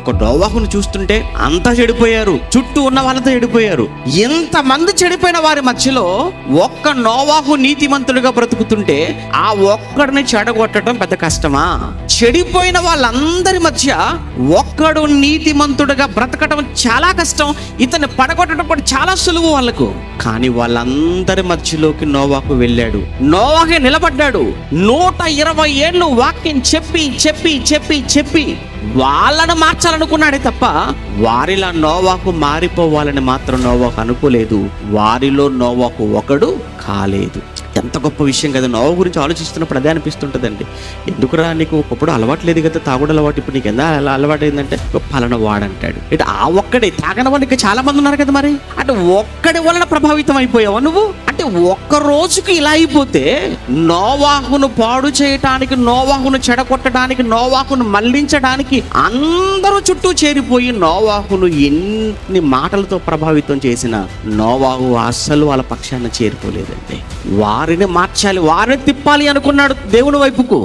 ఒక నోవాహును చూస్తుంటే అంతా చెడిపోయారు, చుట్టూ ఉన్న వాళ్ళతో చెడిపోయారు. ఎంతమంది చెడిపోయిన వారి మధ్యలో ఒక్క నోవాహు నీతిమంతుడిగా బ్రతుకుతుంటే ఆ ఒక్కడిని చెడగొట్టడం పెద్ద కష్టమా? చెడిపోయిన వాళ్ళందరి మధ్య ఒక్కడు నీతిమంతుడిగా బ్రతకడం చాలా కష్టం, ఇతన్ని పడగొట్టడం కూడా చాలా సులువు వాళ్ళకు. కానీ వాళ్ళందరి మధ్యలోకి నోవాహు వెళ్ళాడు, నోవాహే నిలబడ్డాడు. 120 ఏళ్ళు వాక్యం చెప్పి చెప్పి చెప్పి చెప్పి వాళ్ళను మార్చాలనుకున్నాడే తప్ప వారిలా నోవాహు మారిపోవాలని మాత్రం నోవాహు అనుకోలేదు. వారిలో నోవాహు ఒకడు కాలేదు. ఎంత గొప్ప విషయం కదా! నోవాహు గురించి ఆలోచిస్తున్నప్పుడు అదే అనిపిస్తుంటుందండి. ఎందుకురా నీకు ఒకప్పుడు అలవాటు లేదు కదా, తాగుడు అలవాటు, ఇప్పుడు నీకు ఎలా అలవాటు అయిందంటే పలానా వాడంటాడు. ఇటు ఆ ఒక్కడే తాగని వాళ్ళు ఇంకా చాలా మంది ఉన్నారు కదా. మరి అంటే ఒక్కడి వలన ప్రభావితం అయిపోయావా నువ్వు? అంటే ఒక్క రోజుకి ఇలా అయిపోతే నోవాహును పాడు చేయటానికి, నోవాహును చెడగొట్టడానికి, నోవాహును మళ్లించడానికి అందరూ చుట్టూ చేరిపోయి నోవాహును ఎన్ని మాటలతో ప్రభావితం చేసినా నోవాహు అస్సలు వాళ్ళ పక్షాన చేరిపోలేదండి. వారిని మార్చాలి, వారిని తిప్పాలి అనుకున్నాడు దేవుని వైపుకు.